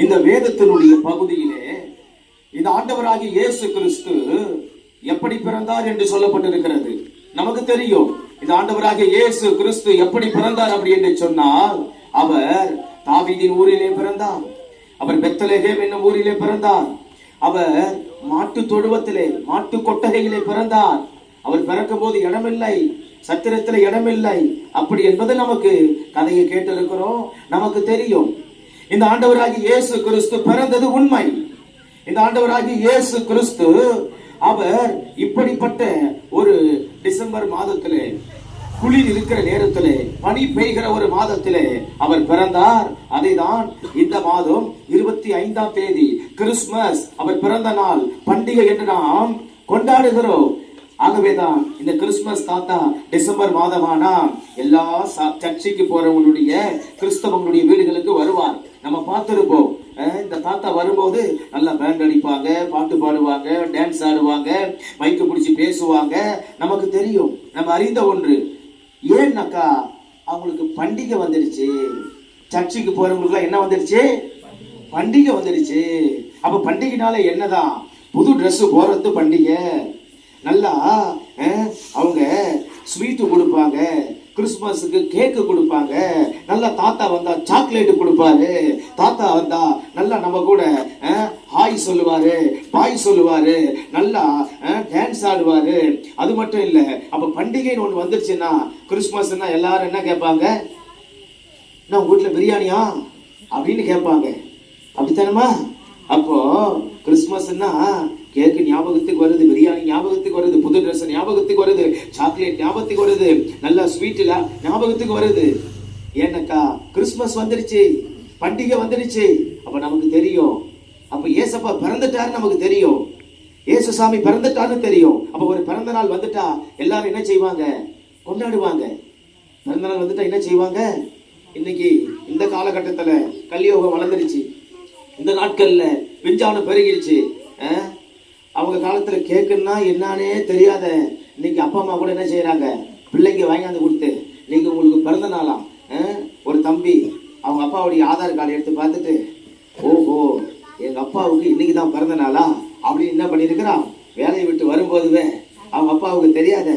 இந்த வேதத்தினுடைய பகுதியிலே இந்த ஆண்டவராகிய இயேசு கிறிஸ்து எப்படி பிறந்தார் என்று சொல்லப்பட்டிருக்கிறது. நமக்கு தெரியும் இந்த ஆண்டவராகிய இயேசு கிறிஸ்து எப்படி பிறந்தார் அப்படி என்று சொன்னால், அவர் தாவீதின் ஊரிலே பிறந்தார். அவர் பெத்லகேம் என்னும் ஊரிலே பிறந்தார். அவர் மாட்டு தொழுவத்திலே, மாட்டு கொட்டகையிலே பிறந்தார். அவர் பிறக்கும் போது இடமில்லை, சத்திரத்தில் இடமில்லை அப்படி என்பது நமக்கு கதையை கேட்டிருக்கிறோம், நமக்கு தெரியும். இந்த ஆண்டவராகிய இயேசு கிறிஸ்து பிறந்தது உண்மை. இந்த ஆண்டவராகிய இயேசு கிறிஸ்து அவர் இப்படிப்பட்ட ஒரு டிசம்பர் மாதத்திலே, குளிர் இருக்கிற நேரத்திலே, பனி பெய்கிற ஒரு மாதத்திலே அவர் பிறந்தார். அதைதான் இந்த மாதம் 25ஆம் தேதி கிறிஸ்துமஸ், அவர் பிறந்த நாள் பண்டிகை என்று நாம் கொண்டாடுகிறோம். ஆகவேதான் இந்த கிறிஸ்துமஸ் தாத்தா டிசம்பர் மாதமானா எல்லா சர்ச்சைக்கு போறவங்களுடைய கிறிஸ்தவங்களுடைய வீடுகளுக்கு வருவார். நம்ம பார்த்திருப்போம். இந்த தாத்தா வரும்போது நல்லா பேண்ட் அடிப்பாங்க, பாட்டு பாடுவாங்க, டான்ஸ் ஆடுவாங்க, மைக்கு பிடிச்சி பேசுவாங்க. நமக்கு தெரியும், நம்ம அறிந்த ஒன்று. ஏன்னாக்கா அவங்களுக்கு பண்டிகை வந்துடுச்சு. சர்ச்சுக்கு போறவங்களுக்கு என்ன வந்துடுச்சு? பண்டிகை வந்துடுச்சு. அப்ப பண்டிகைனால என்னதான்? புது ட்ரெஸ் போறது பண்டிகை. நல்லா அவங்க ஸ்வீட்டு கொடுப்பாங்க, கிறிஸ்துமஸுக்கு கேக்கு கொடுப்பாங்க, நல்லா தாத்தா வந்தா சாக்லேட் கொடுப்பாரு, தாத்தா வந்தா நல்லா நம்ம கூட ஹாய் சொல்லுவாரு, பாய் சொல்லுவாரு, நல்லா டான்ஸ் ஆடுவாரு. அது மட்டும் இல்ல, அப்ப பண்டிகைன்னு ஒண்ணு வந்துருச்சுன்னா, கிறிஸ்துமஸ்னா எல்லாரும் என்ன கேட்பாங்க? நான் உங்க வீட்டுல பிரியாணியா அப்படின்னு கேட்பாங்க. அப்படித்தானமா? அப்போ கிறிஸ்துமஸ்னா கேக்கு ஞாபகத்துக்கு வருது, பிரியாணி ஞாபகத்துக்கு வருது, புது ட்ரெஸ் ஞாபகத்துக்கு வருது, சாக்லேட் ஞாபகத்துக்கு வருது, நல்ல ஸ்வீட்ல ஞாபகத்துக்கு வருது. ஏன்னாக்கா கிறிஸ்துமஸ் வந்துருச்சு, பண்டிகை வந்துருச்சு. அப்ப நமக்கு தெரியும், அப்ப ஏசப்பா பிறந்துட்டாரு நமக்கு தெரியும், ஏசு சாமி பிறந்துட்டாருன்னு தெரியும். அப்ப ஒரு பிறந்த நாள் வந்துட்டா எல்லாரும் என்ன செய்வாங்க? கொண்டாடுவாங்க. பிறந்த நாள் வந்துட்டா என்ன செய்வாங்க? இன்னைக்கு இந்த காலகட்டத்துல கலியோகம் வளர்ந்துருச்சு, இந்த நாட்கள்ல விஞ்ஞானம் பெருகிடுச்சு. அவங்க காலத்துல கேக்குன்னா என்னன்னே தெரியாத இன்னைக்கு அப்பா அம்மா கூட என்ன செய்யறாங்க? பிள்ளைங்க வாங்கியாந்து கொடுத்து, நீங்க உங்களுக்கு பிறந்த நாளாம், ஒரு தம்பி அவங்க அப்பாவுடைய ஆதார் கார்டு எடுத்து பார்த்துட்டு, ஓஹோ எங்க அப்பாவுக்கு இன்னைக்கு தான் பிறந்த நாளா அப்படின்னு என்ன பண்ணிருக்கிறான்? வேலையை விட்டு வரும்போதுவே அவங்க அப்பாவுக்கு தெரியாத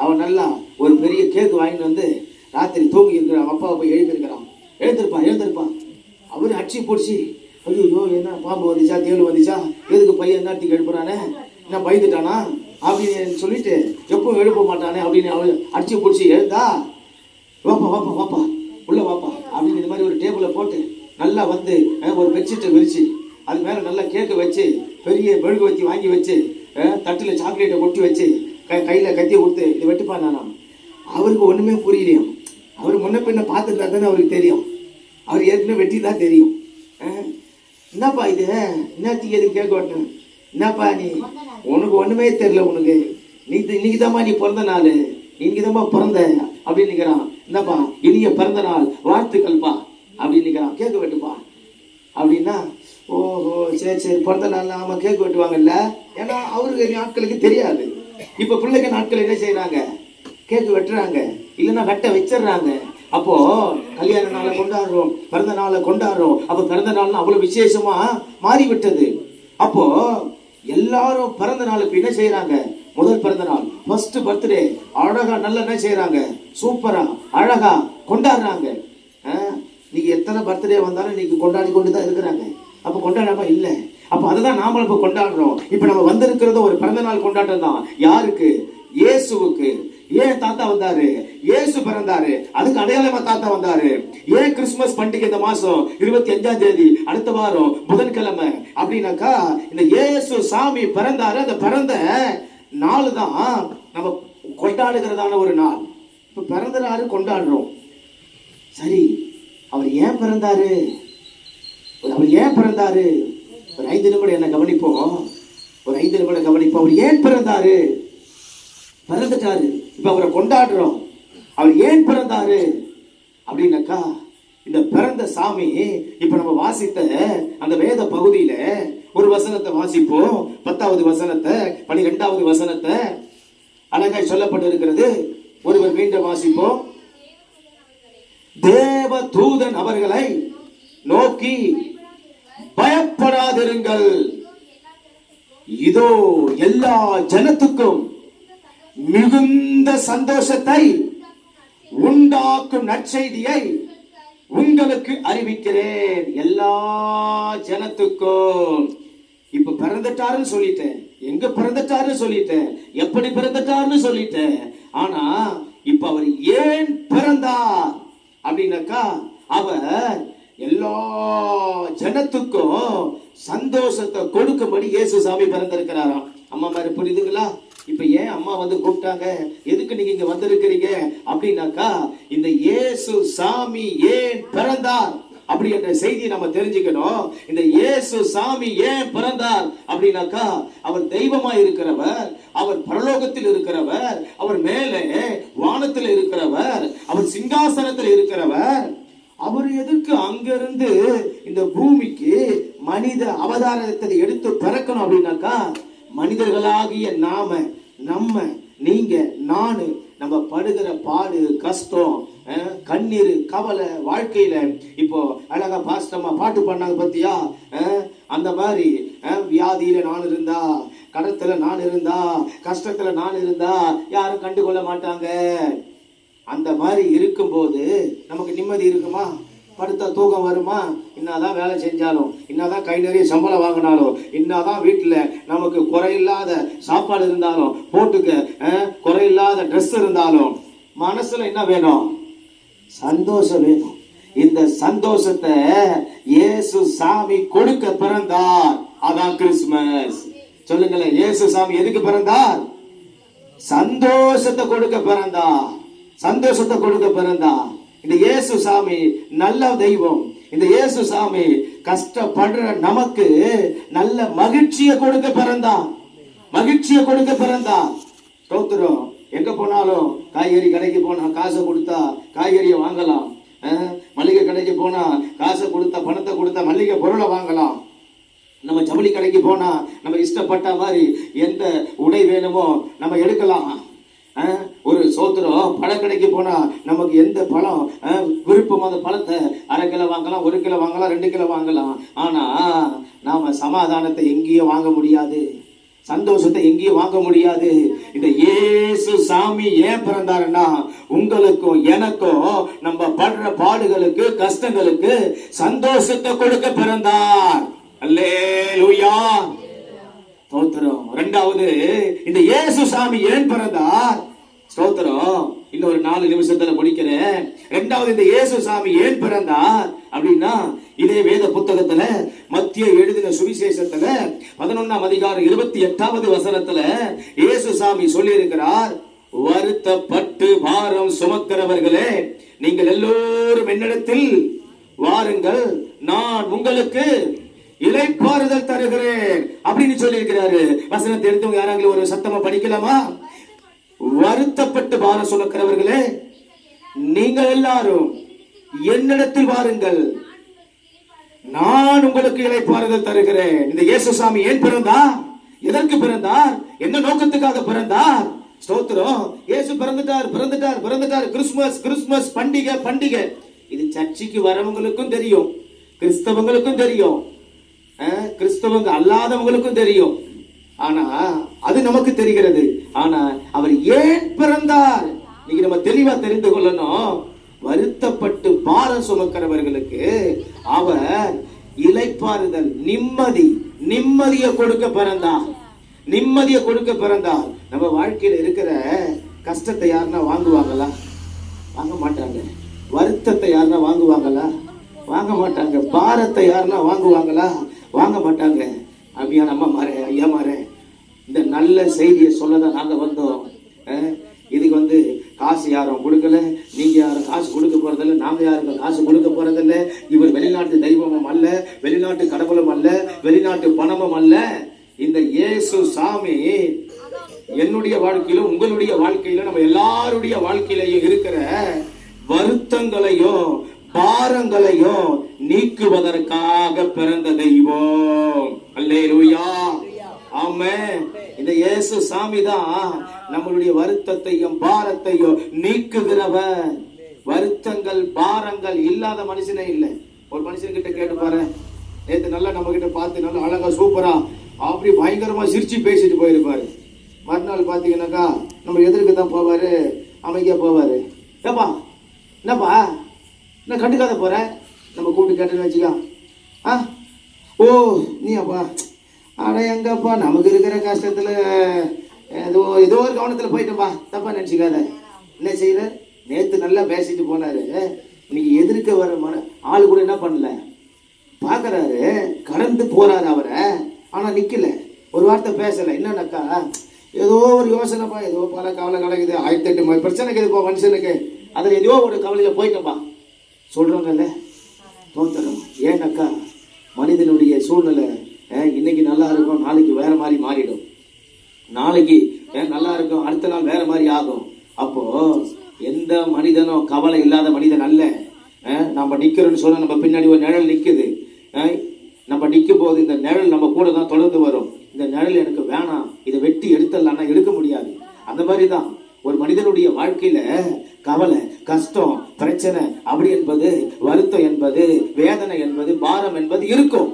அவன் நல்லா ஒரு பெரிய கேக்கு வாங்கிட்டு வந்து ராத்திரி தூங்கி இருக்கிறான். அவங்க அப்பாவை போய் எழுப்பியிருக்கிறான். எழுந்திருப்பான். அவரு அடிச்சு பிடிச்சி, ஐயோ என்ன பாம்பு வந்துச்சா, தேள் வந்துச்சா, எதுக்கு பையன் என்ன எழுப்புறானே, என்ன பயந்துட்டானா அப்படின்னு சொல்லிட்டு எப்பவும் எழுப்ப மாட்டானே அப்படின்னு அவள் அடிச்சு பிடிச்சி, எழுந்தா வாப்பா உள்ள வாப்பா அப்படின்னு இந்த மாதிரி ஒரு டேபிளை போட்டு நல்லா வந்து ஒரு பெட்ஷீட்டை விரிச்சு அது மேல நல்லா கேக்கு வச்சு பெரிய மெழுகு வச்சு வாங்கி வச்சு தட்டுல சாக்லேட்டை கொட்டி வச்சு கையில கத்தியை கொடுத்து இதை வெட்டுப்பான். நானா அவருக்கு ஒண்ணுமே புரியலையும். அவர் முன்ன பின்ன பார்த்துருந்தா தானே அவருக்கு தெரியும். அவர் ஏற்கனவே வெட்டி தான் தெரியும். என்னப்பா இது, என்னத்துக்கு எதுக்கு கேட்க மாட்டேன்? என்னப்பா நீ, உனக்கு ஒண்ணுமே தெரியல, உனக்கு இன்னைக்கு தான்மா நீ பிறந்த நாள், இன்னைக்கு தான்மா பிறந்த அப்படின்னு நிக்கிறான். என்னப்பா இனிய பிறந்த நாள் வாழ்த்துக்கள்ப்பா அப்படின்னு நிக்கிறான். கேட்க வெட்டுப்பா அப்படின்னா, ஓஹோ சரி பிறந்த நாள் ஆமா கேக் வெட்டுவாங்கல்ல. ஏன்னா அவருக்கு நாட்களுக்கு தெரியாது. இப்ப பிள்ளைங்க நாட்கள் என்ன செய்யறாங்க? கேக்கு வெட்டுறாங்க, இல்லைன்னா வெட்ட வச்சிடுறாங்க. அப்போ கல்யாண நாளை கொண்டாடுறோம், பிறந்த நாளை கொண்டாடுறோம். அப்ப பிறந்த நாள் அவ்வளவு விசேஷமா மாறிவிட்டது. அப்போ எல்லாரும் பிறந்த நாளுக்கு என்ன செய்யறாங்க? முதல் பிறந்த நாள், ஃபர்ஸ்ட் பர்த்டே அழகா நல்லா என்ன செய்யறாங்க? சூப்பரா அழகா கொண்டாடுறாங்க. நீங்க எத்தனை பர்த்டே வந்தாலும் இன்னைக்கு கொண்டாடி கொண்டுதான் இருக்கிறாங்க. அப்ப கொண்டாடாம இல்ல. அப்ப அதுதான் நாமளும் இப்ப கொண்டாடுறோம். இப்ப நம்ம வந்திருக்கிறது ஒரு பிறந்த நாள் கொண்டாட்டம் தான். யாருக்கு? இயேசுவுக்கு. ஏன் தாத்தா வந்தாரு? இயேசு பிறந்தாரு, அதுக்கு அடையாளமா தாத்தா வந்தாரு. ஏன் கிறிஸ்துமஸ் பண்டிகை இந்த மாசம் 25ஆம் தேதி அடுத்த வாரம் புதன்கிழமை அப்படின்னாக்கா இந்த இயேசு சாமி பிறந்தாரு. அந்த பிறந்த நாள் தான் நம்ம கொண்டாடுகிறதான ஒரு நாள். இப்ப பிறந்த நாள் கொண்டாடுறோம். சரி, அவர் ஏன் பிறந்தாரு? ஒரு 5 நிமிடம் என்ன கவனிப்போம். அவர் ஏன் பிறந்தாரு? பிறந்துட்டாரு, இப்ப அவரை கொண்டாடுறோம். அவர் ஏன் பிறந்தாரு அப்படின்னாக்கா இந்த பிறந்த சாமி இப்ப நம்ம வாசித்த அந்த வேத பகுதியில ஒரு வசனத்தை வாசிப்போம். 10வது வசனத்தை, 12வது வசனத்தை அழகாய் சொல்லப்பட்டிருக்கிறது. ஒருவர் மீண்டும் வாசிப்போம். தேவ தூதன் அவர்களை நோக்கி இதோ எல்லா ஜனத்துக்கும் மிகுந்த சந்தோஷத்தை உண்டாக்கும் நற்செய்தியை உங்களுக்கு அறிவிக்கிறேன். எல்லா ஜனத்துக்கும். இப்ப பிறந்துட்டாருன்னு சொல்லிட்டேன், எங்க பிறந்துட்டாருன்னு சொல்லிட்டேன், எப்படி பிறந்துட்டாருன்னு சொல்லிட்டேன். ஆனா இப்ப அவர் ஏன் பிறந்தார் அப்படின்னாக்கா, அவர் எல்லா ஜனத்துக்கும் சந்தோஷத்தை கொடுக்கும்படி இயேசு சாமி பிறந்திருக்கிறாராம். அம்மா மாதிரி புரியுதுங்களா? இப்ப ஏன் அம்மா வந்து கூப்பிட்டாங்க, எதுக்கு நீங்க இங்க வந்திருக்கிறீங்க அப்படின்னாக்கா, இந்த இயேசு சாமி ஏன் பிறந்தார் அப்படி என்ற செய்தியை நம்ம தெரிஞ்சுக்கணும். இந்த இயேசு சாமி ஏன் பிறந்தார் அப்படின்னாக்கா, அவர் தெய்வமாய் இருக்கிறவர், அவர் பரலோகத்தில் இருக்கிறவர், அவர் மேலே வானத்தில் இருக்கிறவர், அவர் சிங்காசனத்தில் இருக்கிறவர். அவர் எதற்கு அங்கிருந்து இந்த பூமிக்கு மனித அவதாரத்தை எடுத்து பிறக்கணும் அப்படின்னாக்கா, மனிதர்களாகிய நம்ம நீங்க நானு நம்ம படுகிற பாடு கஷ்டம் கண்ணீர் கவலை வாழ்க்கையில, இப்போ அழகா பாஸ்டமா பாட்டு பண்ணாங்க பத்தியா, அந்த மாதிரி வியாதியில நான் இருந்தா, கடத்துல நான் இருந்தா, கஷ்டத்துல நான் இருந்தா யாரும் கண்டுகொள்ள மாட்டாங்க. அந்த மாதிரி இருக்கும்போது நமக்கு நிம்மதி இருக்குமா? படுத்தா தூக்கம் வருமா? என்னதான் வேலை செஞ்சாலும், என்னதான் கை நிறைய சம்பளம் வாங்கினாலும், என்னதான் வீட்டுல நமக்கு குறையில்லாத சாப்பாடு இருந்தாலும், போட்டுக்க குறையில்லாத ட்ரெஸ் இருந்தாலும், மனசுல என்ன வேணும்? சந்தோஷம் வேணும். இந்த சந்தோஷத்தை இயேசு சாமி கொடுக்க பிறந்தார். அதான் கிறிஸ்துமஸ். சொல்லுங்களேன், இயேசு சாமி எதுக்கு பிறந்தார்? சந்தோஷத்தை கொடுக்க பிறந்தார். சந்தோஷத்தை கொடுக்க பிறந்தார். இந்த இயேசு சாமி நல்ல தெய்வம். இந்த இயேசு சாமி கஷ்டப்படுற நமக்கு நல்ல மகிழ்ச்சியை கொடுக்க பிறந்தான். மகிழ்ச்சியை கொடுக்க பிறந்தான். ஸ்தோத்திரம். எங்க போனாலும் காய்கறி கடைக்கு போனா காசை கொடுத்தா காய்கறியை வாங்கலாம். மளிகை கடைக்கு போனா காசை கொடுத்தா பணத்தை கொடுத்தா மளிகை பொருளை வாங்கலாம். நம்ம ஜவுளி கடைக்கு போனா நம்ம இஷ்டப்பட்ட மாதிரி எந்த உடை வேணுமோ நம்ம எடுக்கலாம். ஒரு சோத்திரம் பழக்கடைக்கு போனா நமக்கு எந்த பழம் விருப்பம் அந்த பழத்தை 1/2 கிலோ வாங்கலாம், 1 கிலோ வாங்கலாம், 2 கிலோ வாங்கலாம். ஆனா நாம சமாதானத்தை எங்கேயும் வாங்க முடியாது, சந்தோஷத்தை எங்கேயும் வாங்க முடியாது. இந்த இயேசு சாமி ஏன் பிறந்தாருன்னா, உங்களுக்கும் எனக்கும் நம்ம படுற பாடுகளுக்கு கஷ்டங்களுக்கு சந்தோஷத்தை கொடுக்க பிறந்தார். அல்லேலூயா. ஸ்தோத்திரம். இரண்டாவது, இந்த இயேசு சாமி ஏன் பிறந்தார்? ஸ்தோத்திரம். இன்னொரு 4 நிமிஷத்துல முடிக்கிறேன். இரண்டாவது, இந்த இயேசு சாமி ஏன் பிறந்தார் அப்படின்னா, இதே வேத புத்தகத்துல மத்திய எழுதின சுவிசேஷத்துல 11ஆம் அதிகாரம் 28வது வசனத்துல இயேசு சாமி சொல்லி இருக்கிறார், வருத்தப்பட்டு பாரம் சுமக்கிறவர்களே நீங்கள் எல்லோரும் என்னிடத்தில் வாருங்கள், நான் உங்களுக்கு இளைப்பாறுதல் தருகிறேன் அப்படின்னு சொல்லி இருக்கிறாரு. வசனத்தை எடுத்தவங்க யாராவது ஒரு சத்தமா படிக்கலாமா? வருத்தப்பட்டு பாரம் சுமக்கிறவர்களே நீங்கள் எல்லாரும் என்னிடத்தில் வாருங்கள், நான் உங்களுக்கு இளைப்பாறுதல் தருகிறேன். இந்த இயேசு சாமி ஏன் பிறந்தார்? எதற்கு பிறந்தார்? என்ன நோக்கத்துக்காக பிறந்தார்? ஸ்தோத்திரம். இயேசு பிறந்துட்டார் பிறந்துட்டார் பிறந்துட்டார். கிறிஸ்துமஸ் கிறிஸ்துமஸ் பண்டிகை பண்டிகை. இது சர்ச்சுக்கு வரவங்களுக்கும் தெரியும், கிறிஸ்தவங்களுக்கும் தெரியும், கிறிஸ்தவங்க அல்லாதவங்களுக்கும் தெரியும். ஆனா அது நமக்கு தெரிகிறது. ஆனா அவர் ஏன் பிறந்தார் நீங்க நம்ம தெளிவா தெரிந்து கொள்ளணும். வருத்தப்பட்டு பாரம் சுமக்கிறவர்களுக்கு அவர் இளைப்பாறுதல், நிம்மதியை கொடுக்க பிறந்தார். நிம்மதியை கொடுக்க பிறந்தார். நம்ம வாழ்க்கையில இருக்கிற கஷ்டத்தை யாருன்னா வாங்குவாங்களா? வாங்க மாட்டாங்க. வருத்தத்தை யாருன்னா வாங்குவாங்களா? வாங்க மாட்டாங்க. பாரத்தை யாருன்னா வாங்குவாங்களா? வாங்க மாட்டாங்க. அப்படியா நம்ம மாறே ஐயா மாறே இந்த நல்ல செய்தியை சொல்லதான் நாங்க வந்தோம். இதுக்கு வந்து காசு யாரும் கொடுக்கல, நீங்க யாரும் காசு கொடுக்க போறதில்ல, நாங்க யாரும் காசு கொடுக்க போறதில்ல. இவர் வெளிநாட்டு தெய்வமும் அல்ல, வெளிநாட்டு கடவுளும் அல்ல, வெளிநாட்டு பணமும் அல்ல. இந்த இயேசு சாமி என்னுடைய வாழ்க்கையிலும் உங்களுடைய வாழ்க்கையிலும் நம்ம எல்லாருடைய வாழ்க்கையிலையும் இருக்கிற வருத்தங்களையும் பாரங்களையும் நீக்குவதற்காக பிறந்த தெய்வம். அல்லேலூயா. ஆமென். இந்த இயேசு சாமி தான் நம்மளுடைய வருத்தத்தையும் பாரத்தையும் நீக்குகிறவர். வருத்தங்கள் பாரங்கள் இல்லாத மனுஷனே இல்லை. ஒரு மனுஷன்கிட்ட கேட்டு பாரு, நேத்து நல்லா நம்ம கிட்ட பார்த்து நல்லா அழகா சூப்பரா அப்படி பயங்கரமா சிரிச்சு பேசிட்டு போயிருப்பாரு. மறுநாள் பாத்தீங்கன்னாக்கா நம்ம எதிர்க்கு தான் போவாரு, அமைதியா போவாரு. ஏப்பா என்னப்பா என்ன கண்டுக்காத போற, நம்ம கூப்பிட்டு கேட்டேன்னு வச்சுக்கா. ஓ நீயாப்பா, ஆனா எங்கப்பா நமக்கு இருக்கிற கஷ்டத்துல ஏதோ ஒரு கவனத்துல போயிட்டோம்பா, தப்பா நினைச்சுக்காத. என்ன செய்யற, நேத்து நல்லா பேசிட்டு போனாரு, இன்னைக்கு எதிர்க்க வர ஆளு கூட என்ன பண்ணல, பாக்குறாரு, கடந்து போறாரு அவரை, ஆனா நிக்கல, ஒரு வார்த்தை பேசல. என்னன்னாக்கா ஏதோ ஒரு யோசனைப்பா, ஏதோ பல கவலை கிடக்குது, 1008 பிரச்சனைக்கு இதுப்பா மனுஷனுக்கு, அதுல ஏதோ ஒரு கவலையில போயிட்டோம்பா சொல்றாங்கல்ல. தோத்தரும். ஏன்னாக்கா மனிதனுடைய சூழ்நிலை இன்னைக்கு நல்லா இருக்கும், நாளைக்கு வேற மாதிரி மாறிடும். நாளைக்கு நல்லா இருக்கும், அடுத்த நாள் வேற மாதிரி ஆகும். அப்போ எந்த மனிதனும் கவலை இல்லாத மனிதன் அல்ல. நம்ம நிக்கிறோம்னு சொன்னா நம்ம பின்னாடி ஒரு நிழல் நிக்குது. நம்ம நிக்கும் போது இந்த நிழல் நம்ம கூட தான் தொடர்ந்து வரும். இந்த நிழல் எனக்கு வேணாம், இதை வெட்டி எடுத்துடலாம்னா எடுக்க முடியாது. அந்த மாதிரிதான் ஒரு மனிதனுடைய வாழ்க்கையில கவலை, கஷ்டம், பிரச்சனை அப்படி என்பது, வருத்தம் என்பது, வேதனை என்பது, பாரம் என்பது இருக்கும்.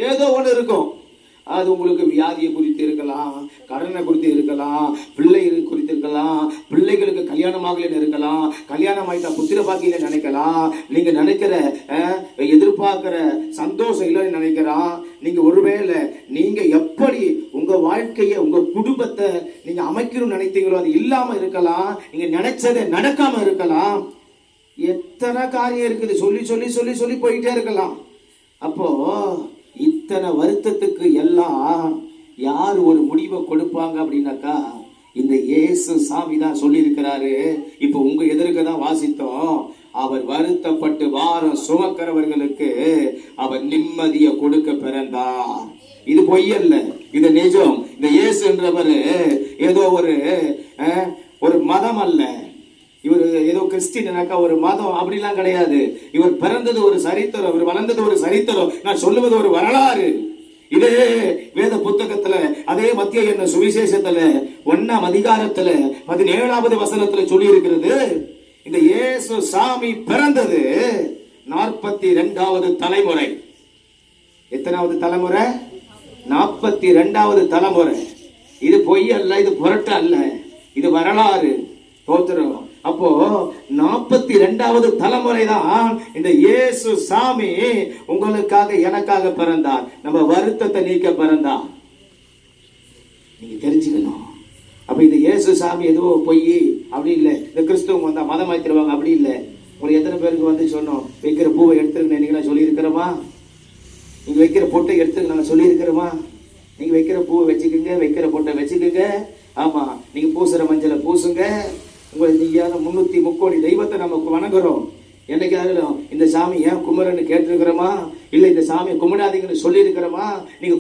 ஏதோ ஒண்ணு இருக்கும். அது உங்களுக்கு வியாதியை குறித்து இருக்கலாம், கடனை குறித்து இருக்கலாம், பிள்ளை குறித்து இருக்கலாம், பிள்ளைகளுக்கு கல்யாணமாகலன்னு இருக்கலாம், கல்யாணம் ஆயிட்டா புத்திர பாக்கியில நினைக்கலாம், நீங்க நினைக்கிற எதிர்பார்க்கிற சந்தோஷம் இல்லைன்னு நினைக்கலாம். நீங்க ஒருவேளை நீங்க எப்படி உங்க வாழ்க்கைய உங்க குடும்பத்தை நீங்க அமைக்கணும்னு நினைத்தீங்களோ அது இல்லாம இருக்கலாம். நீங்க நினைச்சதை நடக்காம இருக்கலாம். எத்தனை காரியம் இருக்குது, சொல்லி சொல்லி சொல்லி சொல்லி போயிட்டே இருக்கலாம். அப்போ இத்தனை வருத்தத்துக்கு எல்லாம் யார் ஒரு முடிவை கொடுப்பாங்க அப்படின்னாக்கா இந்த இயேசு சாமி தான் சொல்லி இருக்கிறாரு. இப்ப உங்க எதிர்க்க தான் வாசித்தோம். அவர் வருத்தப்பட்டு வாரம் சுமக்கிறவர்களுக்கு அவர் நிம்மதியை கொடுக்க பிறந்தார். இது பொய்யல்ல, இது நிஜம். இந்த இயேசுன்றவர் ஏதோ ஒரு மதம் அல்ல. இவர் ஏதோ கிறிஸ்டினாக்கா ஒரு மதம் அப்படிலாம் கிடையாது. இவர் பிறந்தது ஒரு சரித்திரம், இவர் வளர்ந்தது ஒரு சரித்திரம், நான் சொல்லுவது ஒரு வரலாறு. இதே வேத புத்தகத்துல, அதே மத்திய என்ன சுவிசேஷத்துல 1ஆம் அதிகாரத்துல 17வது வசனத்துல சொல்லி இருக்கிறது. இந்த இயேசு சாமி பிறந்தது 42வது தலைமுறை. எத்தனாவது தலைமுறை? 42வது தலைமுறை. இது பொய் அல்ல, இது புரட்டு அல்ல, இது வரலாறு. தோத்திரம். அப்போ 42வது தலைமுறை தான் இந்த இயேசு சாமி உங்களுக்காக எனக்காக பிறந்தார். நம்ம வருத்தத்தை நீக்க பிறந்தார். நீங்க தெரிஞ்சுக்கணும். அப்ப இந்த இயேசு சாமி ஏதோ பொய் அப்படி இல்லை. இந்த கிறிஸ்துவங்க வந்தா மதம் மாத்திருவாங்க அப்படி இல்லை. உங்களுக்கு எத்தனை பேருக்கு வந்து சொன்னோம், வைக்கிற பூவை எடுத்துருங்க நீங்க சொல்லி இருக்கிறோமா? நீங்க வைக்கிற பொட்டை எடுத்துக்க நாங்க சொல்லி இருக்கிறோமா? நீங்க வைக்கிற பூவை வச்சுக்கோங்க, வைக்கிற பொட்டை வச்சுக்கோங்க. ஆமா, நீங்க பூசுற மஞ்சளை பூசுங்க. உங்களுக்கு நீங்க 303 தெய்வத்தை நமக்கு வணங்குறோம். என்னைக்காவது இந்த சாமி ஏன் குமரன்னு கேட்டிருக்கிறோமா? இல்ல இந்த சாமியை கும்பிடாதீங்கன்னு சொல்லி இருக்கிறோமா? நீங்க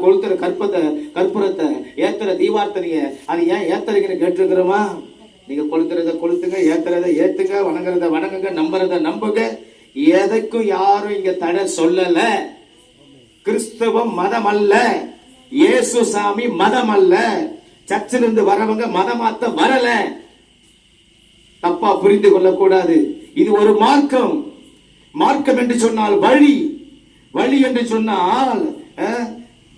கொளுத்துற கற்பூரத்தை ஏத்துற தீவார்த்தனைய அது ஏன் ஏத்துறீங்கன்னு கேட்டிருக்கிறோமா? நீங்க கொளுத்துறத கொளுத்துங்க, ஏத்துறத ஏத்துங்க, வணங்குறத வணங்குங்க, நம்புறத நம்புங்க. எதைக்கும் யாரும் இங்க தடை சொல்லல. கிறிஸ்தவம் மதம் அல்ல, இயேசு சாமி மதம் அல்ல. சர்ச்சிலிருந்து வரவங்க மதமாத்த வரல. தப்பா புரிந்து கொள்ளக்கூடாது. இது ஒரு மார்க்கம். மார்க்கம் என்று சொன்னால் வழி, வழி என்று சொன்னால்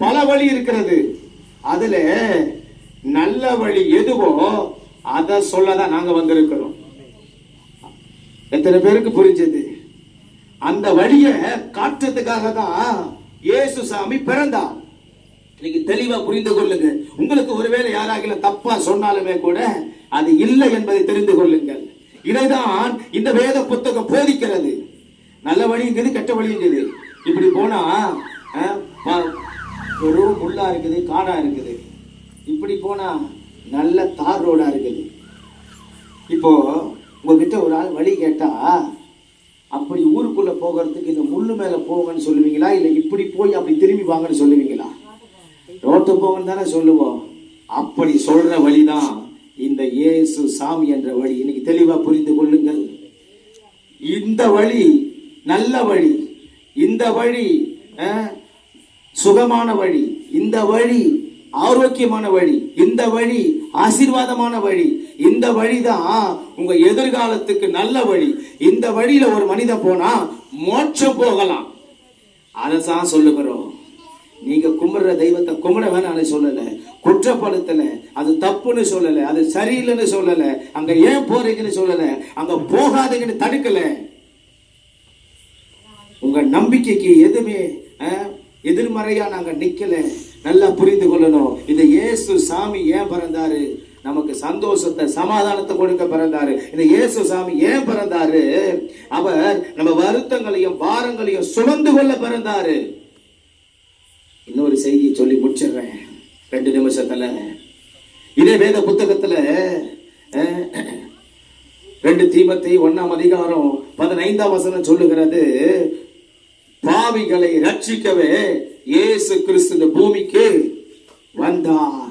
பல வழி இருக்கிறது. அதுல நல்ல வழி எதுவோ அதை சொல்லதான் நாங்க வந்திருக்கிறோம். எத்தனை பேருக்கு புரிஞ்சது? அந்த வழியை காட்டுறதுக்காக தான் இயேசு சாமி பிறந்தார். நீங்க தெளிவா புரிந்து கொள்ளுங்க. உங்களுக்கு ஒருவேளை யாராக தப்பா சொன்னாலுமே கூட அது இல்லை என்பதை தெரிந்து கொள்ளுங்கள். இதைதான் இந்த வேத புத்தகம் போதிக்கிறது. நல்ல வழிங்கிறது, கெட்ட வழிங்கிறது. இப்படி போனா ஒரு முள்ளா இருக்குது, காடா இருக்குது. இப்படி போனா நல்ல தார் ரோடா இருக்குது. இப்போ உங்ககிட்ட ஒரு ஆள் வழி கேட்டா அப்படி ஊருக்குள்ள போகிறதுக்கு இந்த முள்ளு மேல போங்கன்னு சொல்லுவீங்களா, இல்ல இப்படி போய் அப்படி திரும்பி வாங்கன்னு சொல்லுவீங்களா? ரோட்டு போங்கன்னு தானே சொல்லுவோம். அப்படி சொல்ற வழிதான் இந்த இயேசு சாமி என்ற வழி. இன்னைக்கு தெளிவா புரிந்து கொள்ளுங்கள். இந்த வழி நல்ல வழி, இந்த வழி சுகமான வழி, இந்த வழி ஆரோக்கியமான வழி, இந்த வழி ஆசீர்வாதமான வழி. இந்த வழிதான் உங்க எதிர்காலத்துக்கு நல்ல வழி. இந்த வழியில ஒரு மனிதன் போனா மோட்சம் போகலாம். அதான் சொல்லுகிறோம். நீங்க கும்பிடுற தெய்வத்தை கும்பிட வேணாம்னு சொல்லல, குற்றப்படுத்தல, அது தப்புன்னு சொல்லல, அது சரியில்லைன்னு சொல்லல, அங்க ஏன் போறீங்கன்னு சொல்லல, அங்க போகாதீங்கன்னு தடுக்கல. உங்க நம்பிக்கைக்கு எதுவுமே எதிர்மறையா நாங்க நிக்கல. நல்லா புரிந்து கொள்ளணும். இந்த இயேசு சாமி ஏன் பிறந்தாரு? நமக்கு சந்தோஷத்தை சமாதானத்தை கொடுக்க பிறந்தாரு. இந்த இயேசு சாமி ஏன் பிறந்தாரு? அவர் நம்ம வருத்தங்களையும் பாரங்களையும் சுமந்து கொள்ள பிறந்தாரு. இன்னொரு செய்தியை சொல்லி முடிச்சிடுறேன் 2 நிமிஷத்துல. இதே வேத புத்தகத்துல 2 தீமோத்தேயு 1:15 சொல்லுகிறது, பாவிகளை ரட்சிக்கவே இயேசு கிறிஸ்து இந்த பூமிக்கு வந்தார்.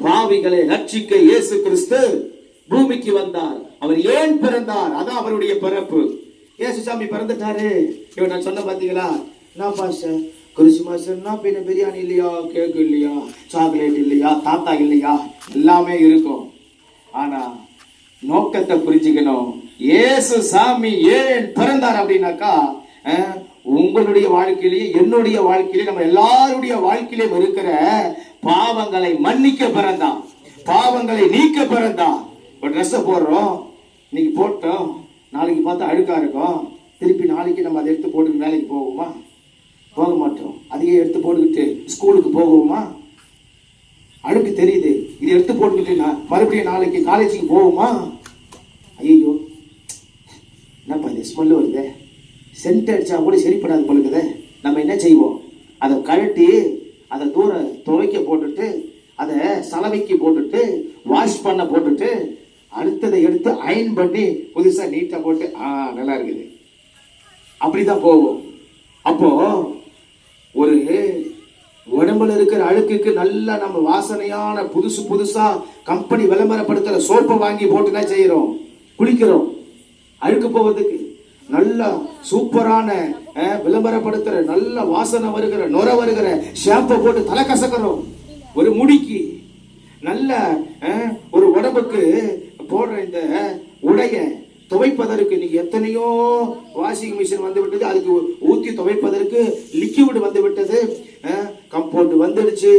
பாவிகளை ரட்சிக்க இயேசு கிறிஸ்து பூமிக்கு வந்தார். அவர் ஏன் பிறந்தார்? அதான் அவருடைய பிறப்பு. இயேசு சாமி பிறந்துட்டாரு. இவன் நான் சொன்ன பாத்தீங்களா? நான் பாஸ்டர் கிறிஸ்துமஸ்னா பின்ன பிரியாணி இல்லையா, கேக் இல்லையா, சாக்லேட் இல்லையா, தாத்தா இல்லையா, எல்லாமே இருக்கும். ஆனா நோக்கத்தை புரிஞ்சுக்கணும். இயேசு சாமி ஏன் பிறந்தார் அப்படின்னாக்கா, உங்களுடைய வாழ்க்கையிலேயே என்னுடைய வாழ்க்கையிலே நம்ம எல்லாருடைய வாழ்க்கையிலும் இருக்கிற பாவங்களை மன்னிக்க பிறந்தான், பாவங்களை நீக்க பிறந்தான். ஒரு ட்ரெஸ்ஸை போடுறோம், இன்னைக்கு போட்டோம், நாளைக்கு பார்த்தா அழுக்கா இருக்கும், திருப்பி நாளைக்கு நம்ம அதை எடுத்து போட்டு வேலைக்கு போவோமா? போக மாட்டோம். அதையே எடுத்து போட்டுக்கிட்டு ஸ்கூலுக்கு போவோமா? அழுக்கு தெரியுது, இதை எடுத்து போட்டுக்கிட்டு மறுபடியும் நாளைக்கு காலேஜுக்கு போவோமா? ஐயோ என்னப்பா இந்த ஸ்மெல்லு வருது, சென்ட் அடிச்சா கூட சரிப்படாது பொழுது. நம்ம என்ன செய்வோம்? அதை கழட்டி அதை துவைக்க போட்டுட்டு அதை சலவைக்கு போட்டுட்டு வாஷ் பண்ண போட்டுட்டு அடுத்ததை எடுத்து அயன் பண்ணி புதுசா நீட்டா போட்டு நல்லா இருக்குது, அப்படிதான் போவோம். அப்போ ஒரு உடம்புல இருக்கிற அழுக்குக்கு நல்லா நம்ம வாசனையான புதுசா கம்பெனி விளம்பரப்படுத்துற சோப்பை வாங்கி போட்டு தான் செய்யறோம், குளிக்கிறோம். அழுக்கு போவதுக்கு நல்ல சூப்பரான விளம்பரப்படுத்துற நல்ல வாசனை வருகிற நுர வருகிற ஷாம்பை போட்டு தலை கசக்கிறோம். ஒரு முடிக்கு நல்ல ஒரு உடம்புக்கு போடுற இந்த உடைய துவைப்பதற்கு நீங்க எத்தனையோ வாஷிங் மிஷின் வந்து விட்டது, அதுக்கு ஊத்தி துவைப்பதற்கு லிக்விட் வந்து விட்டது, கம்போர்ட் வந்துடுச்சு,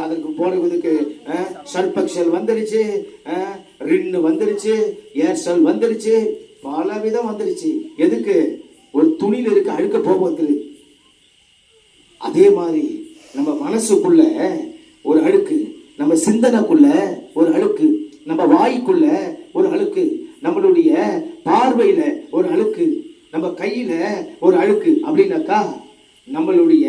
அதுக்கு போடுவதற்கு சர்பெக்சல் வந்துடுச்சு, ரின் வந்துடுச்சு, ஏர்செல் வந்துடுச்சு, பல விதம் வந்துடுச்சு. எதுக்கு? ஒரு துணியில இருக்க அழுக்க போகுது. அதே மாதிரி நம்ம மனசுக்குள்ள ஒரு அழுக்கு, நம்ம சிந்தனைக்குள்ள ஒரு அழுக்கு, நம்ம வாய்க்குள்ள ஒரு அழுக்கு, நம்மளுடைய பார்வையில ஒரு அழுக்கு, நம்ம கையில ஒரு அழுக்கு. அப்படின்னாக்கா நம்மளுடைய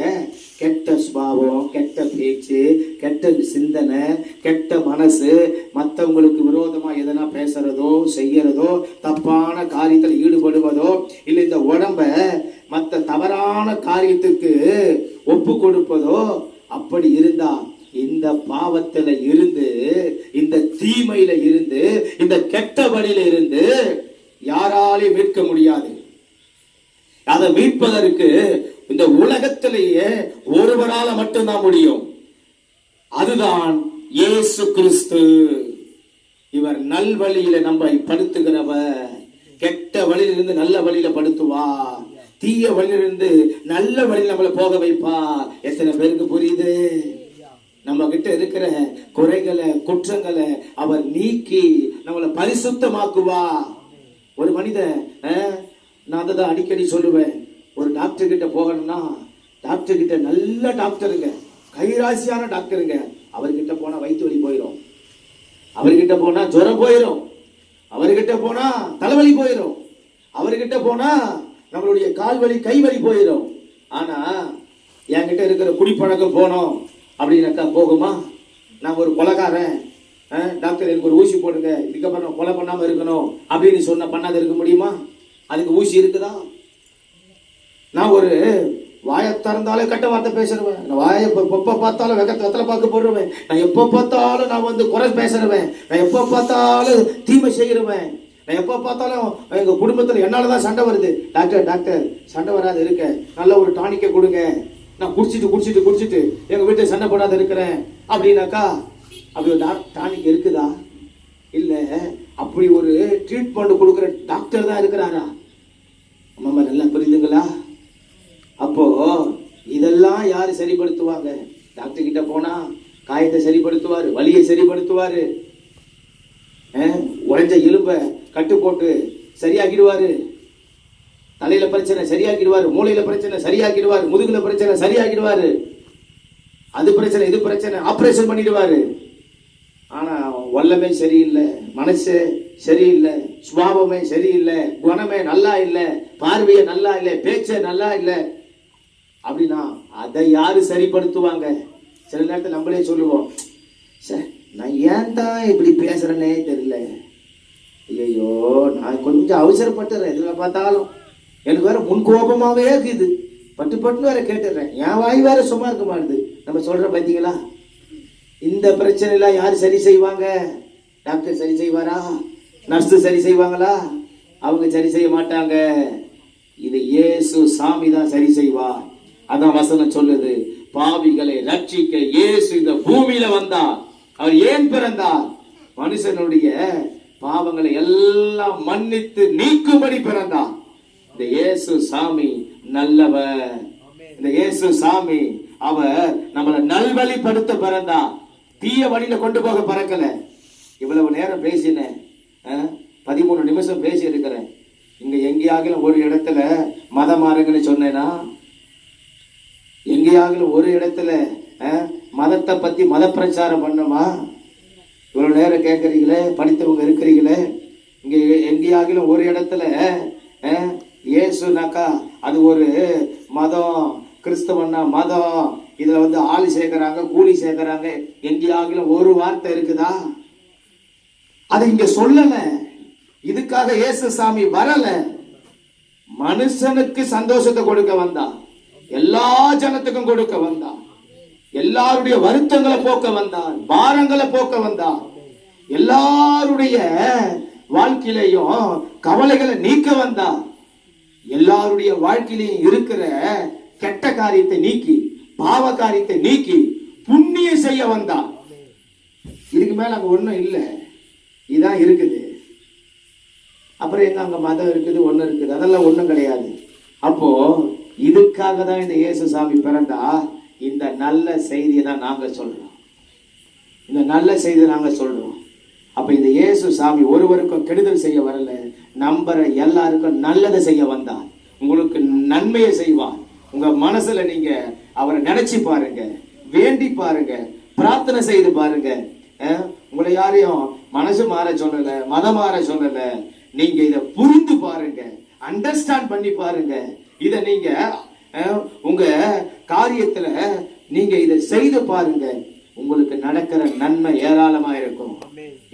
கெட்ட சுபாவம், கெட்ட பேச்சு, கெட்ட சிந்தனை, கெட்ட மனசு, மற்றவங்களுக்கு விரோதமா எதனா பேசுறதோ செய்யறதோ, தப்பான காரியத்தில் ஈடுபடுவதோ, இல்லை இந்த உடம்ப மற்ற தவறான காரியத்துக்கு ஒப்பு கொடுப்பதோ, அப்படி இருந்தா இந்த பாவத்துல இருந்து, இந்த தீமையில இருந்து, இந்த கெட்ட வழியில இருந்து யாராலையும் மீட்க முடியாது. அதை மீட்பதற்கு இந்த உலகத்திலேயே ஒருவரால மட்டும்தான் முடியும். அதுதான் இயேசு கிறிஸ்து. இவர் நல்வழியில நம்ம படுத்துகிறவர். கெட்ட வழியிலிருந்து நல்ல வழியில படுத்துவார், தீய வழியிலிருந்து நல்ல வழியில நம்மளை போக வைப்பார். எத்தனை பேருக்கு புரியுது? நம்ம கிட்ட இருக்கிற குறைகளை குற்றங்களை அவர் நீக்கி நம்மளை பரிசுத்தமாக்குவா. ஒரு மனிதன், நான் தான் அடிக்கடி சொல்லுவேன், ஒரு டாக்டர் கிட்ட போகணும்னா டாக்டர் கிட்ட நல்ல டாக்டருங்க, கைராசியான டாக்டருங்க, அவர்கிட்ட போனா வயிற்று வலி போயிடும், அவர்கிட்ட போனா ஜுரம் போயிடும், அவர்கிட்ட போனா தலைவலி போயிடும், அவர்கிட்ட போனா நம்மளுடைய கால் வலி கை வலி போயிடும். ஆனா என்கிட்ட இருக்கிற குடிப்பழக்கம் போனோம் அப்படின்னாக்கா போகுமா? நான் ஒரு கொலைகாரன், டாக்டர் எனக்கு ஒரு ஊசி போடுங்க, இதுக்கப்புறம் நான் கொலை பண்ணாம இருக்கணும் அப்படின்னு சொன்ன பண்ணாத இருக்க முடியுமா? அதுக்கு ஊசி இருக்குதா? நான் ஒரு வாயை திறந்தாலே கட்ட வார்த்தை பேசுறேன், நான் வாயை எப்ப பார்த்தாலும் வெத்தலை பார்க்க போடுறேன், நான் எப்ப பார்த்தாலும் நான் வந்து குறை பேசுறேன், நான் எப்ப பார்த்தாலும் தீமை செய்கிறேன், நான் எப்ப பார்த்தாலும் எங்க குடும்பத்துல என்னாலதான் சண்டை வருது. டாக்டர் டாக்டர் சண்டை வராது இருக்க நல்ல ஒரு டானிக்கை கொடுங்க, நான் குடிச்சிட்டு எங்க வீட்டை சண்டை போடாத இருக்கிறேன் அப்படின்னாக்கா அப்படி ஒரு டானிக் இருக்குதா? இல்ல அப்படி ஒரு ட்ரீட்மெண்ட் கொடுக்குற டாக்டர் தான் இருக்கிறாரா? அம்மா நல்லா புரியுதுங்களா? அப்போ இதெல்லாம் யாரு சரிப்படுத்துவாங்க? டாக்டர் கிட்ட போனா காயத்தை சரிப்படுத்துவாரு, வலியை சரிப்படுத்துவாரு, உடைஞ்ச எலும்பை கட்டு போட்டு சரியாக்கிடுவாரு, தலையில பிரச்சனை சரியாக்கிடுவாரு, மூளையில பிரச்சனை சரியாக்கிடுவாரு, முதுகுல பிரச்சனை சரியாக்கிடுவாரு, அது பிரச்சனை இது பிரச்சனை ஆபரேஷன் பண்ணிடுவாரு. ஆனா வல்லமே சரியில்லை, மனசு சரியில்லை, சுபாவமே சரியில்லை, குணமே நல்லா இல்லை, பார்வையே நல்லா இல்லை, பேச்சே நல்லா இல்லை அப்படின்னா அதை யாரு சரிப்படுத்துவாங்க? சில நேரத்தில் நம்மளே சொல்லுவோம், சார் நான் ஏன் தான் இப்படி பேசுறேன்னே தெரியல, ஐயோ நான் கொஞ்சம் அவசரப்பட்டுறேன், எதுல பார்த்தாலும் எனக்கு வேற முன்கோபமாவே இருக்குது, பட்டு பட்டுன்னு வேற கேட்டுடுறேன், என் வாய் வேற சும்மா இருக்க மாட்டுது. நம்ம சொல்ற பார்த்தீங்களா? இந்த பிரச்சனை எல்லாம் யாரு சரி செய்வாங்க? டாக்டர் சரி செய்வாரா? நர்ஸ் சரி செய்வாங்களா? அவங்க சரி செய்ய மாட்டாங்க. இது இயேசு சாமி தான் சரி செய்வா. அதான் வசனம் சொல்லுது, பாவிகளை ரட்சிக்க இயேசு இந்த பூமியில வந்தார். அவர் ஏன் பிறந்தார்? மனுஷனுடைய பாவங்களை எல்லாம் மன்னித்து நீக்கும்படி பிறந்தார். இந்த இயேசு சாமி நல்லவர். இந்த இயேசு சாமி அவர் நம்மளை நல்வழிப்படுத்த பிறந்தார், தீய வழியில கொண்டு போக பிறக்கல. இவ்வளவு நேரம் பேசினேன், 13 நிமிஷம் பேசி இருக்கிறேன். இங்க எங்கேயாவது ஒரு இடத்துல மதம் மாறுங்கன்னு சொன்னேன்னா, எங்கேயாவது ஒரு இடத்துல மதத்தை பத்தி மத பிரச்சாரம் பண்ணுமா? இவ்வளவு நேரம் கேட்கறீங்களே, படித்தவங்க இருக்கிறீங்களே, இங்க எங்கேயாவது ஒரு இடத்துல இயேசுனாக்கா அது ஒரு மதம், கிறிஸ்தவன்னா மதம், இதுல வந்து ஆள் சேர்க்கிறாங்க, கூலி சேர்க்கிறாங்க, எங்கேயாவது ஒரு வார்த்தை இருக்குதா? அது இங்க சொல்லல. இதுக்காக இயேசு சாமி வரல. மனுஷனுக்கு சந்தோஷத்தை கொடுக்க வந்தா, எல்லா ஜனத்துக்கும் கொடுக்க வந்தான், எல்லாருடைய வருத்தங்களை போக்க வந்தான், பாரங்களை போக்க வந்தான், எல்லாருடைய வாழ்க்கையிலையும் கவலைகளை நீக்க வந்தான், எல்லாருடைய வாழ்க்கையிலையும் இருக்கிற கெட்ட காரியத்தை நீக்கி, பாவ காரியத்தை நீக்கி புண்ணியம் செய்ய வந்தான். இதுக்கு மேல அங்க ஒண்ணும் இல்லை, இதான் இருக்குது. அப்புறம் எங்க அங்க மதம் இருக்குது, ஒண்ணு இருக்குது, அதெல்லாம் ஒண்ணும் கிடையாது. அப்போ இதுக்காக தான் இந்த இயேசு சாமி பிறந்தா. இந்த நல்ல செய்தியை தான் நாங்க சொல்றோம், இந்த நல்ல செய்தியை நாங்க சொல்றோம். அப்ப இந்த இயேசு சாமி ஒருவருக்கும் கெடுதல் செய்ய வரல, நம்புற எல்லாருக்கும் நல்லதை செய்ய வந்தார். உங்களுக்கு நன்மையை செய்வார். உங்க மனசுல நீங்க அவரை நினைச்சு பாருங்க, வேண்டி பாருங்க, பிரார்த்தனை செய்து பாருங்க. உங்களை யாரையும் மனசு மாற சொல்லல, மதம் மாற சொல்லல. நீங்க இதை புரிந்து பாருங்க, அண்டர்ஸ்டாண்ட் பண்ணி பாருங்க. இத நீங்க உங்க காரியத்துல நீங்க இதை செய்து பாருங்க, உங்களுக்கு நடக்கிற நன்மை ஏராளமா இருக்கும்.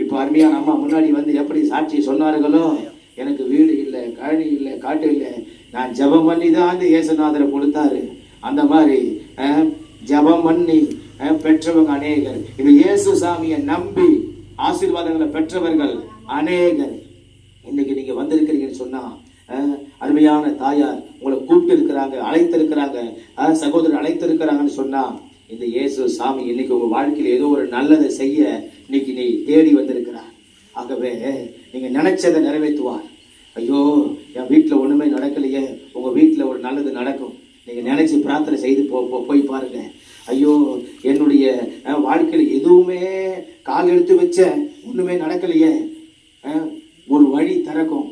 இப்ப அருமையான அம்மா முன்னாடி வந்து எப்படி சாட்சி சொன்னார்களோ, எனக்கு வீடு இல்லை, கழனி இல்லை, காட்டு இல்லை, நான் ஜெபம் பண்ணி தான் அந்த இயேசுநாதரை கொடுத்தாரு. அந்த மாதிரி ஜெபம் பண்ணி பெற்றவங்க அநேகர். இந்த இயேசு சாமியை நம்பி ஆசீர்வாதங்களை பெற்றவர்கள் அநேகர். இன்னைக்கு நீங்க வந்திருக்கிறீங்கன்னு சொன்னா, அருமையான தாயார் உங்களை கூப்பிட்டு இருக்கிறாங்க, அழைத்து இருக்கிறாங்க, சகோதரர் அழைத்து இருக்கிறாங்கன்னு சொன்னா, இந்த இயேசு சாமி இன்னைக்கு உங்க வாழ்க்கையில ஏதோ ஒரு நல்லதை செய்ய இன்னைக்கு நீ தேடி வந்திருக்கிறார். ஆகவே நீங்க நினைச்சதை நிறைவேற்றுவார். ஐயோ என் வீட்டுல ஒண்ணுமே நடக்கலையே, உங்க வீட்டுல ஒரு நல்லது நடக்கும். நீங்க நினைச்சு பிரார்த்தனை செய்து போய் பாருங்க. ஐயோ என்னுடைய வாழ்க்கையில எதுவுமே கால் எடுத்து வச்ச ஒண்ணுமே நடக்கலையே, ஒரு வழி திறக்கும்.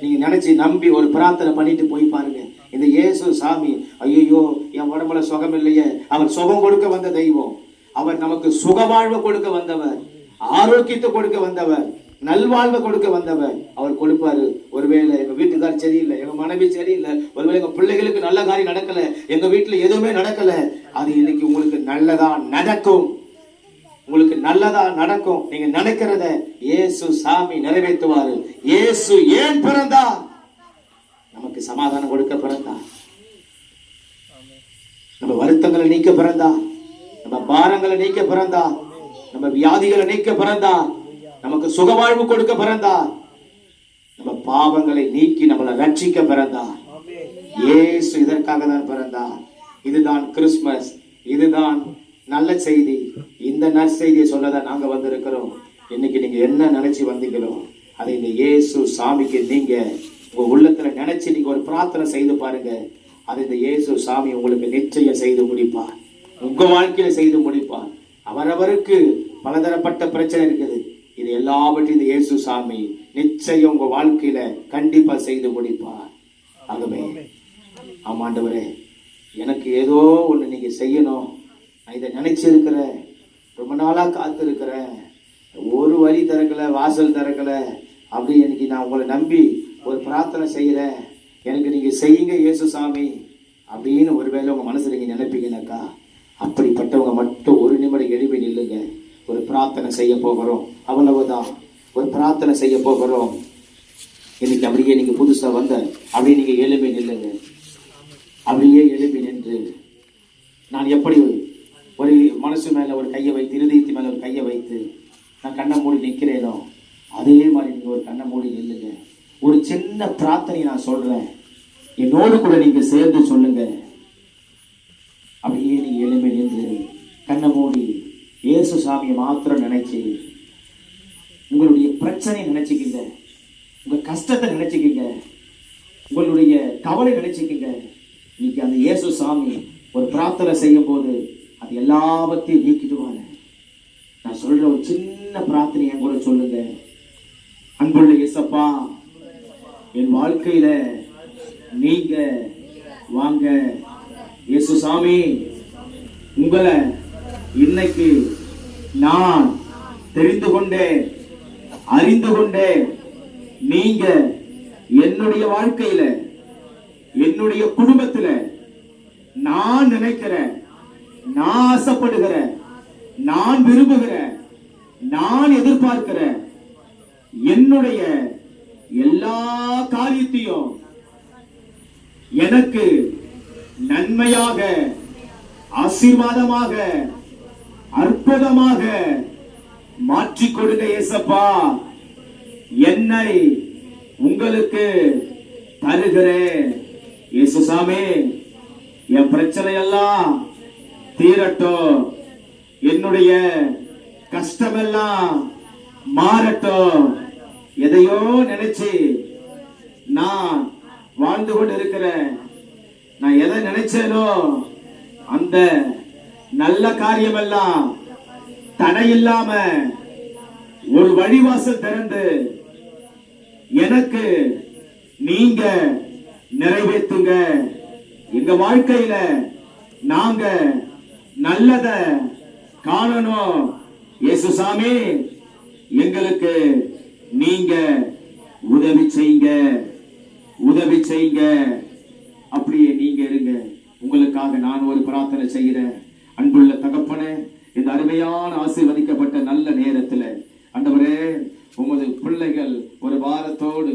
நீங்க நினைச்சு நம்பி ஒரு பிரார்த்தனை பண்ணிட்டு போய் பாருங்க. இந்த இயேசு சாமி, ஐயோ என் உடம்புல சுகம் இல்லையே, அவர் சுகம் கொடுக்க வந்த தெய்வம். அவர் நமக்கு சுகவாழ்வை கொடுக்க வந்தவர், ஆரோக்கியத்தை கொடுக்க வந்தவர், நல்வாழ்வை கொடுக்க வந்தவர். அவர் கொடுப்பாரு. ஒருவேளை எங்க வீட்டுக்கார் சரியில்லை, எங்க மனைவி சரியில்லை, ஒருவேளை எங்க பிள்ளைகளுக்கு நல்ல காரியம் நடக்கல, எங்க வீட்டுல எதுவுமே நடக்கல, அது இன்னைக்கு உங்களுக்கு நல்லதா நடக்கும். உங்களுக்கு நல்லதா நடக்கும். நீங்க நினைக்கிறத இயேசு சாமி நிறைவேற்றுவாரு. இயேசு ஏன் பிறந்தார்? நமக்கு சமாதானம் கொடுக்க பிறந்தார், நம்ம வருத்தங்களை நீக்க பிறந்தார், நம்ம பாரங்களை நீக்க பிறந்தார், நம்ம வியாதிகளை நீக்க பிறந்தார், நமக்கு சுகவாழ்வு கொடுக்க பிறந்தார், நம்ம பாவங்களை நீக்கி நம்மளை ரட்சிக்க பிறந்தார். இயேசு இதற்காக தான் பிறந்தார். இதுதான் கிறிஸ்துமஸ், இதுதான் நல்ல செய்தி. இந்த நற்செய்தியை சொல்லதான் நாங்க வந்திருக்கிறோம். இன்னைக்கு நீங்க என்ன நினைச்சு வந்தீங்களோ அதை இந்த இயேசு சாமிக்கு நீங்க உங்க உள்ளத்துல நினைச்சு நீங்க ஒரு பிரார்த்தனை செய்து பாருங்க. அதை இந்த இயேசு சாமி உங்களுக்கு நிச்சயம் செய்து முடிப்பார். உங்க வாழ்க்கையில செய்து முடிப்பார். அவரவருக்கு பலதரப்பட்ட பிரச்சனை இருக்குது. இது எல்லாவற்றையும் இந்த இயேசு சாமி நிச்சயம் உங்க வாழ்க்கையில கண்டிப்பா செய்து முடிப்பார். ஆகவே ஆமாண்டவரே, எனக்கு ஏதோ ஒண்ணு நீங்க செய்யணும், நான் இதை நினைச்சிருக்கிறேன், ரொம்ப நாளா காத்து இருக்கிறேன், ஒரு வழி திறக்கல, வாசல் திறக்கல, அப்படி இன்னைக்கு நான் உங்களை நம்பி ஒரு பிரார்த்தனை செய்யறேன், எனக்கு நீங்க செய்யுங்க இயேசு சாமி அப்படின்னு ஒருவேளை உங்க மனசுல நீங்க நினைப்பீங்கன்னாக்கா, அப்படிப்பட்டவங்க மட்டும் ஒரு நிமிடம் எழுப்பி நில்லுங்க. ஒரு பிரார்த்தனை செய்ய போகிறோம், அவ்வளவுதான். ஒரு பிரார்த்தனை செய்ய போகிறோம். இன்னைக்கு அப்படியே நீங்க புதுசா வந்த அப்படியே நீங்க எழுப்பி நில்லுங்க. அப்படியே எழுப்பி நின்று, நான் எப்படி ஒரு மனசு மேல ஒரு கையை வைத்து, இருதயத்து மேல ஒரு கையை வைத்து நான் கண்ணை மூடி நிற்கிறேனோ அதே மாதிரி நீங்க ஒரு கண்ணை மூடி நில்லுங்க. ஒரு சின்ன பிரார்த்தனை நான் சொல்றேன், என்னோடு கூட நீங்க சேர்ந்து சொல்லுங்க. அப்படியே நீங்க எழுப்பி நின்று கண்ணை மூடி இயேசு சாமியை மாத்திரம் நினைச்சு உங்களுடைய பிரச்சனையை நினைச்சுக்கிங்க, உங்க கஷ்டத்தை நினைச்சுக்கிங்க, உங்களுடைய கவலை நினைச்சுக்கிங்க. இன்னைக்கு அந்த இயேசு சாமி ஒரு பிரார்த்தனை செய்யும் போது அது எல்லாவற்றையும் நீக்கிடுவாங்க. நான் சொல்ற ஒரு சின்ன பிரார்த்தனை என் கூட சொல்லுங்க. அன்புள்ள இயேசப்பா, என் வாழ்க்கையில நீங்க வாங்க. இயேசு சாமி, உங்களை இன்னைக்கு நான் தெரிந்து கொண்டேன், அறிந்து கொண்டேன். நீங்க என்னுடைய வாழ்க்கையில, என்னுடைய குடும்பத்துல நான் நினைக்கிறேன், நான் ஆசைப்படுகிறேன், நான் விரும்புகிறேன், நான் எதிர்பார்க்கிறேன், என்னுடைய எல்லா காரியத்தையும் எனக்கு நன்மையாக, ஆசீர்வாதமாக, அற்புதமாக மாற்றிக் கொடுங்க இயேசப்பா. என்னை உங்களுக்கு தருகிறேன் இயேசு சாமி. என் பிரச்சனை எல்லாம் தீரட்டும், என்னுடைய கஷ்டமெல்லாம் மாறட்டும். எதையோ நினைச்சு நான் வாழ்ந்து கொண்டு இருக்கிறேன். நான் எதை நினைச்சேனோ அந்த நல்ல காரியம் எல்லாம் தடையில்லாம ஒரு வழிவாசல் திறந்து எனக்கு நீங்க நிறைவேற்றுங்க. எங்க வாழ்க்கையில நாங்க நல்லத காணணும் இயேசு சாமி. எங்களுக்கு நீங்க உதவி செய்யுங்க, உதவி செய்யுங்க. அப்படியே நீங்க இருங்க. உங்களுக்காக நான் ஒரு பிரார்த்தனை செய்கிறேன். அன்புள்ள தகப்பனே, இந்த அருமையான ஆசீர்வதிக்கப்பட்ட நல்ல நேரத்துல ஆண்டவரே, உமது பிள்ளைகள் ஒரு வாரத்தோடு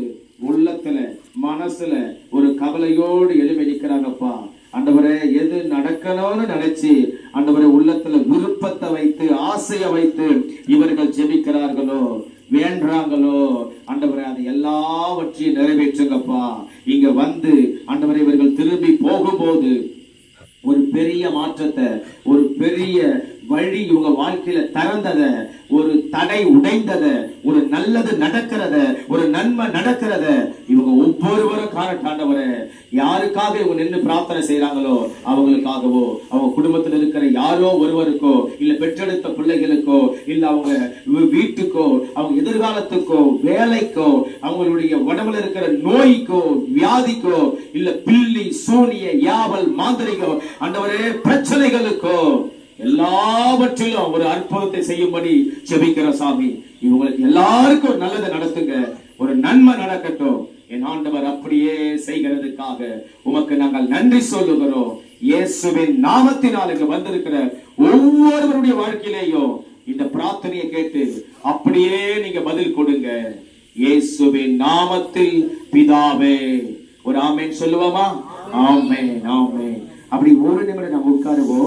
உள்ளத்துல மனசுல ஒரு கவலையோடு எழுப்பி நிற்கிறாங்கப்பா. ஆண்டவரே, எது நடக்கணும்னு நினைச்சு ஆண்டவரே உள்ளத்துல விருப்பத்தை வைத்து, ஆசையை வைத்து இவர்கள் ஜெபிக்கிறார்களோ, வேண்டாங்களோ, ஆண்டவரே அது எல்லாவற்றையும் நிறைவேற்றுங்கப்பா. இங்க வந்து ஆண்டவரே இவர்கள் திரும்பி போகும்போது ஒரு பெரிய மாற்றத்தை, ஒரு பெரிய வழி இவங்க வாழ்க்கையில திறந்தத, ஒரு தடை உடைந்தத, ஒரு நல்லது நடக்கிறத, ஒரு நன்மை நடக்கிறத இவங்க ஒவ்வொருவரும் காணட்டாண்டவரே. யாருக்காக இவங்க நின்று பிரார்த்தனை செய்யறாங்களோ அவங்களுக்காகவோ, அவங்க குடும்பத்தில் இருக்கிற யாரோ ஒருவருக்கோ, இல்ல பெற்றெடுத்த பிள்ளைகளுக்கோ, இல்ல அவங்க வீட்டுக்கோ, அவங்க எதிர்காலத்துக்கோ, வேலைக்கோ, அவங்களுடைய உடம்புல இருக்கிற நோய்க்கோ, வியாதிக்கோ, இல்ல பில்லி சூனிய யாவல் மாந்திரிகோ, ஆண்டவரே பிரச்சனைகளுக்கோ, எல்லாவற்றிலும் ஒரு அற்புதத்தை செய்யும்படி ஜெபிக்கிற சாமி. இவங்களுக்கு எல்லாருக்கும் ஒரு நல்லதை நடத்துங்க, ஒரு நன்மை நடக்கட்டும். என் ஆண்டவர் அப்படியே செய்கிறதுக்காக உமக்கு நாங்கள் நன்றி சொல்லுகிறோம். இயேசுவின் நாமத்தினால் இங்கு வந்திருக்கிற ஒவ்வொருவருடைய வாழ்க்கையிலேயும் இந்த பிரார்த்தனையை கேட்டு அப்படியே நீங்க பதில் கொடுங்க. இயேசுவின் நாமத்தில் பிதாவே. ஒரு ஆமென் சொல்லுவோமா? ஆமென், ஆமென். அப்படி ஒரு நிமிடம் நாம் உட்காருவோம்.